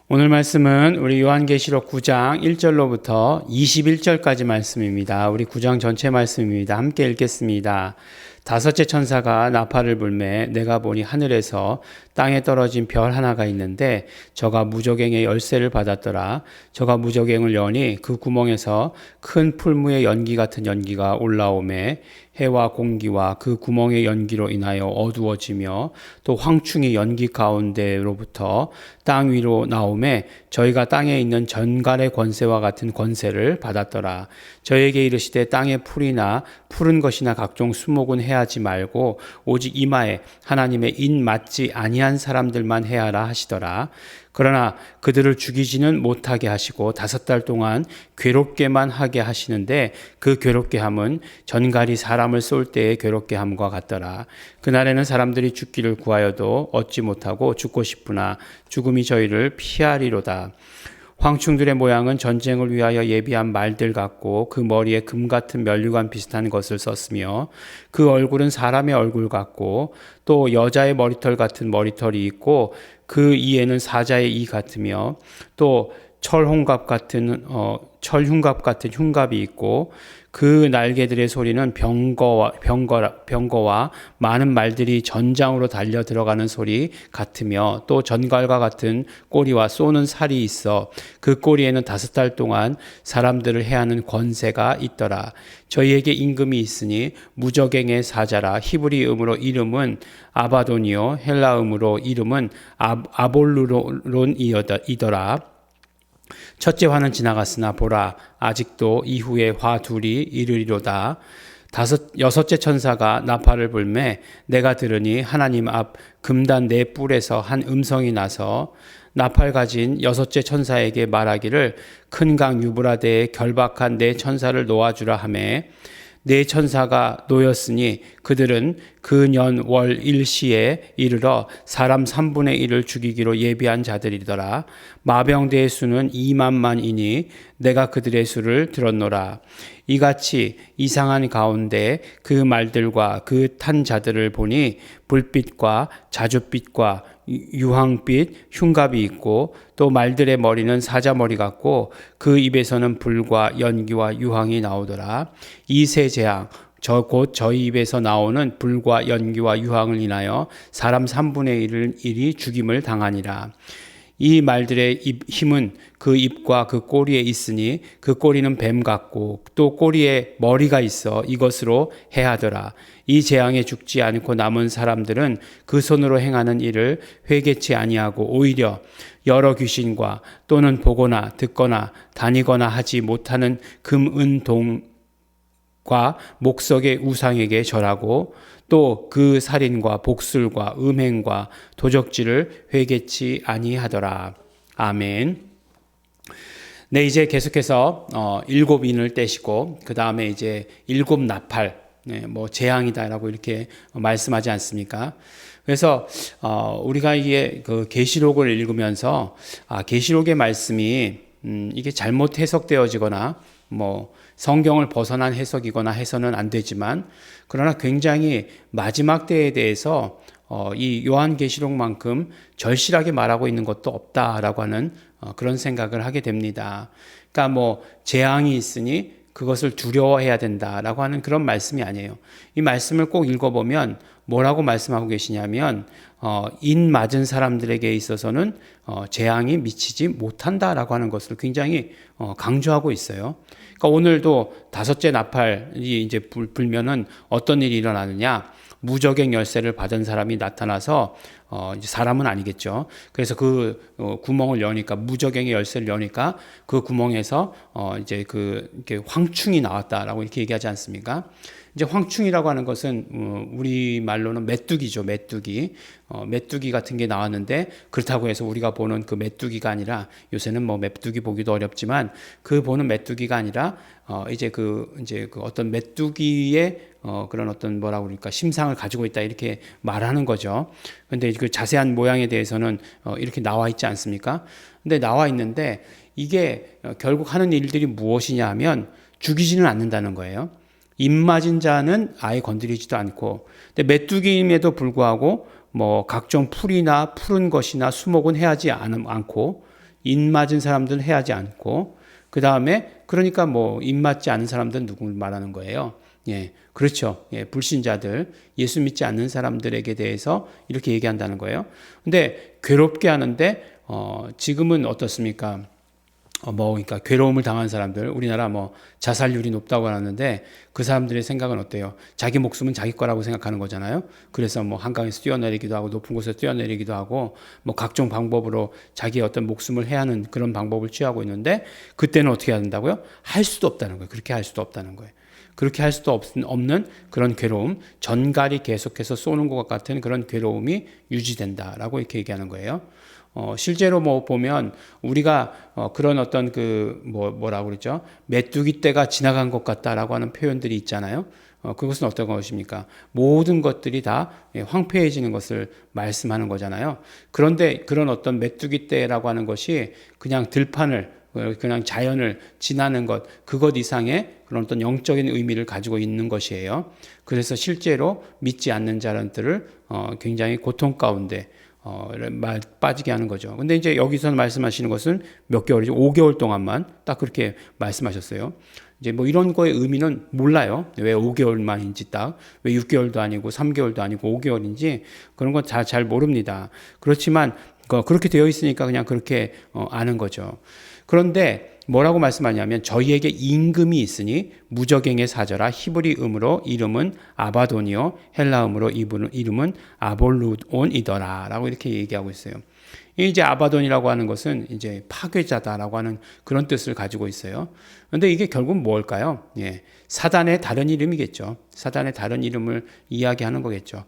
오늘 말씀은 우리 요한계시록 9장 1절로부터 21절까지 말씀입니다. 우리 9장 전체 말씀입니다. 함께 읽겠습니다. 다섯째 천사가 나팔을 불매 내가 보니 하늘에서 땅에 떨어진 별 하나가 있는데 저가 무저갱의 열쇠를 받았더라. 저가 무저갱을 여니 그 구멍에서 큰 풀무의 연기 같은 연기가 올라오매 해와 공기와 그 구멍의 연기로 인하여 어두워지며 또 황충이 연기 가운데로부터 땅 위로 나오매 저희가 땅에 있는 전갈의 권세와 같은 권세를 받았더라. 저에게 이르시되 땅에 풀이나 푸른 것이나 각종 수목은 해하지 말고 오직 이마에 하나님의 인 맞지 아니한 사람들만 해하라 하시더라. 그러나 그들을 죽이지는 못하게 하시고 5달 동안 괴롭게만 하게 하시는데 그 괴롭게 함은 전갈이 사람을 쏠 때의 괴롭게 함과 같더라. 그날에는 사람들이 죽기를 구하여도 얻지 못하고 죽고 싶으나 죽음이 저희를 피하리로다. 황충들의 모양은 전쟁을 위하여 예비한 말들 같고 그 머리에 금 같은 면류관 비슷한 것을 썼으며 그 얼굴은 사람의 얼굴 같고 또 여자의 머리털 같은 머리털이 있고 그 이에는 사자의 이 같으며 또 철흉갑 같은 흉갑이 있고 그 날개들의 소리는 병거와 많은 말들이 전장으로 달려 들어가는 소리 같으며 또 전갈과 같은 꼬리와 쏘는 살이 있어 그 꼬리에는 5달 동안 사람들을 해하는 권세가 있더라. 저희에게 임금이 있으니 무저갱의 사자라. 히브리음으로 이름은 아바돈이요 헬라음으로 이름은 아볼루론이더라. 첫째 화는 지나갔으나 보라 아직도 이후에 화 둘이 이르리로다. 여섯째 천사가 나팔을 불매 내가 들으니 하나님 앞 금단 4뿔에서 한 음성이 나서 나팔 가진 여섯째 천사에게 말하기를 큰 강 유브라데에 결박한 4천사를 놓아주라 하매 4천사가 놓였으니 그들은 그 년 월 일시에 이르러 사람 3분의 1을 죽이기로 예비한 자들이더라. 마병대의 수는 2만만이니 내가 그들의 수를 들었노라. 이같이 이상한 가운데 그 말들과 그 탄 자들을 보니 불빛과 자줏빛과 유황빛 흉갑이 있고 또 말들의 머리는 사자 머리 같고 그 입에서는 불과 연기와 유황이 나오더라. 이 세 재앙 곧 저희 입에서 나오는 불과 연기와 유황을 인하여 사람 3분의 1이 죽임을 당하니라. 이 말들의 힘은 그 입과 그 꼬리에 있으니 그 꼬리는 뱀 같고 또 꼬리에 머리가 있어 이것으로 해하더라. 이 재앙에 죽지 않고 남은 사람들은 그 손으로 행하는 일을 회개치 아니하고 오히려 여러 귀신과 또는 보거나 듣거나 다니거나 하지 못하는 금, 은, 동과 목석의 우상에게 절하고 또 그 살인과 복술과 음행과 도적질을 회개치 아니하더라. 아멘. 네, 이제 계속해서 7인을 떼시고 그 다음에 이제 7 나팔, 뭐 재앙이다라고 이렇게 말씀하지 않습니까? 그래서 우리가 이게 그 계시록을 읽으면서 계시록의 말씀이 이게 잘못 해석되어지거나 뭐 성경을 벗어난 해석이거나 해서는 안 되지만 그러나 굉장히 마지막 때에 대해서 이 요한계시록만큼 절실하게 말하고 있는 것도 없다라고 하는 그런 생각을 하게 됩니다. 그러니까 뭐 재앙이 있으니 그것을 두려워해야 된다라고 하는 그런 말씀이 아니에요. 이 말씀을 꼭 읽어보면 뭐라고 말씀하고 계시냐면 인 맞은 사람들에게 있어서는 재앙이 미치지 못한다라고 하는 것을 굉장히 강조하고 있어요. 그러니까 오늘도 5째 나팔이 이제 불면은 어떤 일이 일어나느냐? 무저갱 열쇠를 받은 사람이 나타나서 이제 사람은 아니겠죠. 그래서 그 구멍을 여니까 무저갱의 열쇠를 여니까 그 구멍에서 이제 이렇게 황충이 나왔다라고 이렇게 얘기하지 않습니까? 이제 황충이라고 하는 것은 우리 말로는 메뚜기죠. 메뚜기 같은 게 나왔는데 그렇다고 해서 우리가 보는 그 메뚜기가 아니라 요새는 뭐 메뚜기 보기도 어렵지만 그 보는 메뚜기가 아니라 이제 그 어떤 메뚜기의 그런 어떤 뭐라고 그럴까 심상을 가지고 있다 이렇게 말하는 거죠. 근데 그 자세한 모양에 대해서는 이렇게 나와 있지 않습니까? 근데 나와 있는데 이게 결국 하는 일들이 무엇이냐 하면 죽이지는 않는다는 거예요. 입맞은 자는 아예 건드리지도 않고, 근데 메뚜기임에도 불구하고 뭐 각종 풀이나 푸른 것이나 수목은 해하지 않고 입맞은 사람들은 해하지 않고, 그 다음에 그러니까 뭐 입맞지 않은 사람들은 누구를 말하는 거예요? 예, 그렇죠. 예, 불신자들, 예수 믿지 않는 사람들에게 대해서 이렇게 얘기한다는 거예요. 근데 괴롭게 하는데 지금은 어떻습니까? 그러니까 괴로움을 당한 사람들, 우리나라 뭐 자살률이 높다고 하는데 그 사람들의 생각은 어때요? 자기 목숨은 자기 거라고 생각하는 거잖아요. 그래서 뭐 한강에서 뛰어내리기도 하고 높은 곳에서 뛰어내리기도 하고 뭐 각종 방법으로 자기의 어떤 목숨을 해하는 그런 방법을 취하고 있는데 그때는 어떻게 해야 된다고요? 할 수도 없다는 거예요. 그렇게 할 수도 없다는 거예요. 그렇게 할 수도 없는 그런 괴로움, 전갈이 계속해서 쏘는 것 같은 그런 괴로움이 유지된다라고 이렇게 얘기하는 거예요. 실제로 뭐 보면 우리가 그런 어떤 뭐라고 그러죠? 메뚜기 떼가 지나간 것 같다라고 하는 표현들이 있잖아요. 그것은 어떤 것입니까? 모든 것들이 다 황폐해지는 것을 말씀하는 거잖아요. 그런데 그런 어떤 메뚜기 떼라고 하는 것이 그냥 들판을 그냥 자연을 지나는 것, 그것 이상의 그런 어떤 영적인 의미를 가지고 있는 것이에요. 그래서 실제로 믿지 않는 자들을 굉장히 고통 가운데 빠지게 하는 거죠. 근데 이제 여기서 말씀하시는 것은 몇 개월이죠? 5개월 동안만 딱 그렇게 말씀하셨어요. 이제 뭐 이런 거의 의미는 몰라요. 왜 5개월만인지 딱, 왜 6개월도 아니고 3개월도 아니고 5개월인지 그런 건 잘 모릅니다. 그렇지만 그렇게 되어 있으니까 그냥 그렇게 아는 거죠. 그런데 뭐라고 말씀하냐면 저희에게 임금이 있으니 무적행의 사절아 히브리음으로 이름은 아바돈이요 헬라음으로 이름은 아볼루온이더라 라고 이렇게 얘기하고 있어요. 이제 아바돈이라고 하는 것은 이제 파괴자다라고 하는 그런 뜻을 가지고 있어요. 그런데 이게 결국 뭘까요? 예, 사단의 다른 이름이겠죠. 사단의 다른 이름을 이야기하는 거겠죠.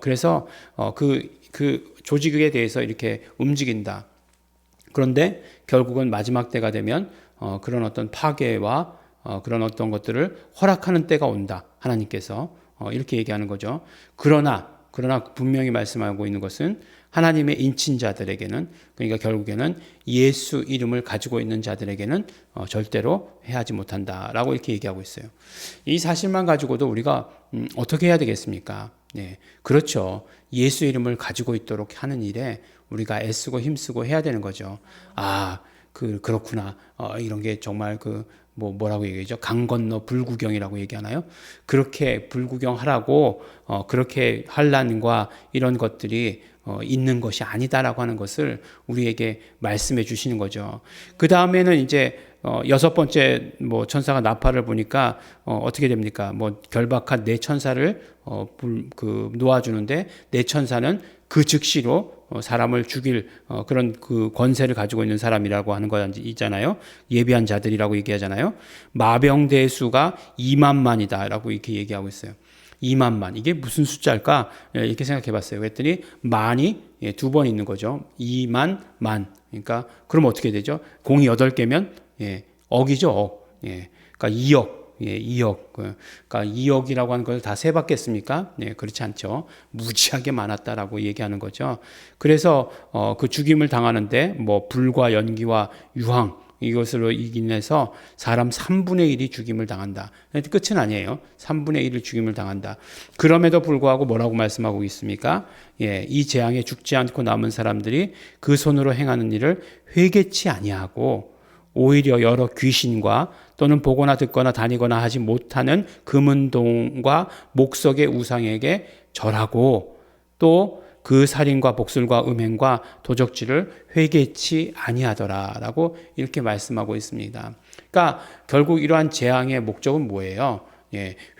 그래서 그 조직에 대해서 이렇게 움직인다. 그런데 결국은 마지막 때가 되면 그런 어떤 파괴와 그런 어떤 것들을 허락하는 때가 온다. 하나님께서 이렇게 얘기하는 거죠. 그러나 분명히 말씀하고 있는 것은 하나님의 인친자들에게는, 그러니까 결국에는 예수 이름을 가지고 있는 자들에게는 절대로 해하지 못한다라고 이렇게 얘기하고 있어요. 이 사실만 가지고도 우리가 어떻게 해야 되겠습니까? 네, 그렇죠. 예수 이름을 가지고 있도록 하는 일에 우리가 애쓰고 힘쓰고 해야 되는 거죠. 그렇구나. 이런 게 정말 뭐라고 얘기하죠? 강 건너 불구경이라고 얘기하나요? 그렇게 불구경하라고, 그렇게 환난과 이런 것들이 있는 것이 아니다라고 하는 것을 우리에게 말씀해 주시는 거죠. 그 다음에는 이제 여섯 번째 뭐 천사가 나팔을 보니까 어떻게 됩니까? 뭐 결박한 네 천사를 놓아주는데 네 천사는 그 즉시로 사람을 죽일 그런 그 권세를 가지고 있는 사람이라고 하는 거 있잖아요. 예비한 자들이라고 얘기하잖아요. 마병대의 수가 2만만이다라고 이렇게 얘기하고 있어요. 2만만. 이게 무슨 숫자일까? 이렇게 생각해 봤어요. 그랬더니 만이 두 번 있는 거죠. 2만 만. 그러니까 그럼 어떻게 되죠? 공이 8개면 억이죠. 억. 그러니까 2억. 2억. 그러니까 2억이라고 하는 걸 다 세봤겠습니까? 그렇지 않죠. 무지하게 많았다라고 얘기하는 거죠. 그래서 그 죽임을 당하는데 뭐 불과 연기와 유황 이것으로 인해서 사람 3분의 1이 죽임을 당한다. 끝은 아니에요. 3분의 1을 죽임을 당한다. 그럼에도 불구하고 뭐라고 말씀하고 있습니까? 이 재앙에 죽지 않고 남은 사람들이 그 손으로 행하는 일을 회개치 아니하고 오히려 여러 귀신과 또는 보거나 듣거나 다니거나 하지 못하는 금은동과 목석의 우상에게 절하고 또 그 살인과 복술과 음행과 도적질을 회개치 아니하더라라고 이렇게 말씀하고 있습니다. 그러니까 결국 이러한 재앙의 목적은 뭐예요?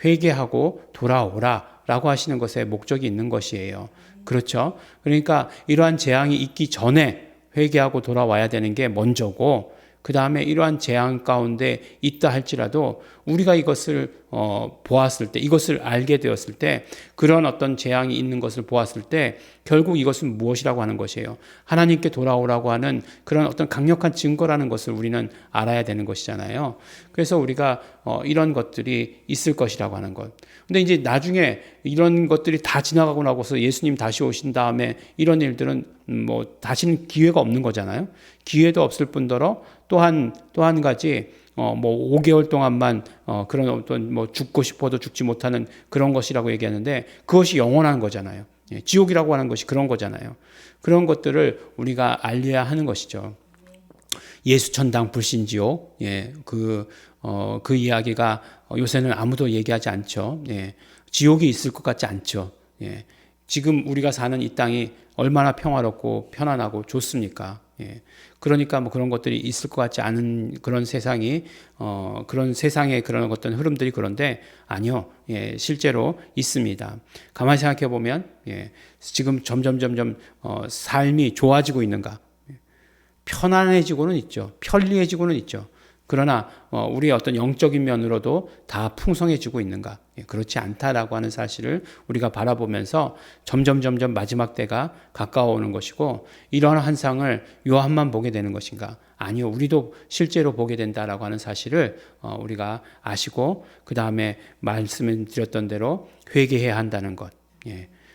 회개하고 돌아오라라고 하시는 것에 목적이 있는 것이에요. 그렇죠? 그러니까 이러한 재앙이 있기 전에 회개하고 돌아와야 되는 게 먼저고 그 다음에 이러한 재앙 가운데 있다 할지라도 우리가 이것을 보았을 때, 이것을 알게 되었을 때, 그런 어떤 재앙이 있는 것을 보았을 때 결국 이것은 무엇이라고 하는 것이에요? 하나님께 돌아오라고 하는 그런 어떤 강력한 증거라는 것을 우리는 알아야 되는 것이잖아요. 그래서 우리가 이런 것들이 있을 것이라고 하는 것. 근데 이제 나중에 이런 것들이 다 지나가고 나고서 예수님 다시 오신 다음에 이런 일들은 뭐 다시는 기회가 없는 거잖아요. 기회도 없을 뿐더러 또 한 가지 뭐 5개월 동안만 그런 어떤 뭐 죽고 싶어도 죽지 못하는 그런 것이라고 얘기하는데 그것이 영원한 거잖아요. 지옥이라고 하는 것이 그런 거잖아요. 그런 것들을 우리가 알려야 하는 것이죠. 예수 천당 불신지옥, 그 이야기가 요새는 아무도 얘기하지 않죠. 지옥이 있을 것 같지 않죠. 지금 우리가 사는 이 땅이 얼마나 평화롭고 편안하고 좋습니까? 그러니까 뭐 그런 것들이 있을 것 같지 않은 그런 세상이, 그런 세상의 그런 어떤 흐름들이 그런데 아니요. 실제로 있습니다. 가만히 생각해 보면, 지금 점점, 삶이 좋아지고 있는가? 편안해지고는 있죠. 편리해지고는 있죠. 그러나 우리의 어떤 영적인 면으로도 다 풍성해지고 있는가? 그렇지 않다라고 하는 사실을 우리가 바라보면서 점점 마지막 때가 가까워오는 것이고, 이러한 환상을 요한만 보게 되는 것인가? 아니요, 우리도 실제로 보게 된다라고 하는 사실을 우리가 아시고, 그 다음에 말씀을 드렸던 대로 회개해야 한다는 것,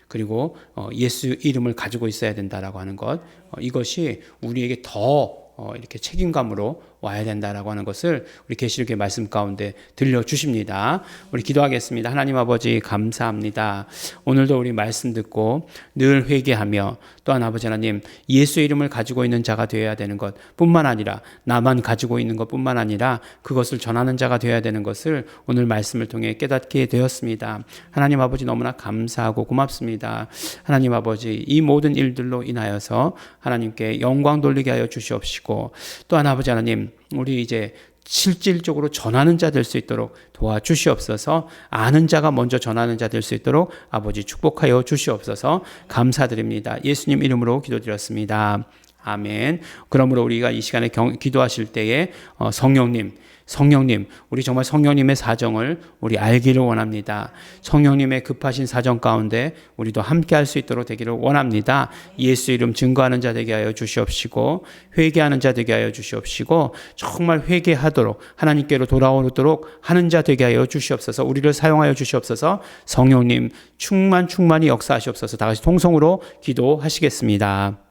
그리고 예수 이름을 가지고 있어야 된다라고 하는 것, 이것이 우리에게 더 이렇게 책임감으로 와야 된다라고 하는 것을 우리 계시록의 말씀 가운데 들려주십니다. 우리 기도하겠습니다. 하나님 아버지 감사합니다. 오늘도 우리 말씀 듣고 늘 회개하며, 또한 아버지 하나님 예수의 이름을 가지고 있는 자가 되어야 되는 것 뿐만 아니라, 나만 가지고 있는 것 뿐만 아니라 그것을 전하는 자가 되어야 되는 것을 오늘 말씀을 통해 깨닫게 되었습니다. 하나님 아버지 너무나 감사하고 고맙습니다. 하나님 아버지 이 모든 일들로 인하여서 하나님께 영광 돌리게 하여 주시옵시고, 또한 아버지 하나님 우리 이제 실질적으로 전하는 자 될 수 있도록 도와주시옵소서. 아는 자가 먼저 전하는 자 될 수 있도록 아버지 축복하여 주시옵소서. 감사드립니다. 예수님 이름으로 기도드렸습니다. 아멘. 그러므로 우리가 이 시간에 기도하실 때에 성령님, 우리 정말 성령님의 사정을 우리 알기를 원합니다. 성령님의 급하신 사정 가운데 우리도 함께 할 수 있도록 되기를 원합니다. 예수 이름 증거하는 자 되게 하여 주시옵시고, 회개하는 자 되게 하여 주시옵시고, 정말 회개하도록 하나님께로 돌아오도록 하는 자 되게 하여 주시옵소서. 우리를 사용하여 주시옵소서. 성령님 충만히 역사하시옵소서. 다 같이 통성으로 기도하시겠습니다.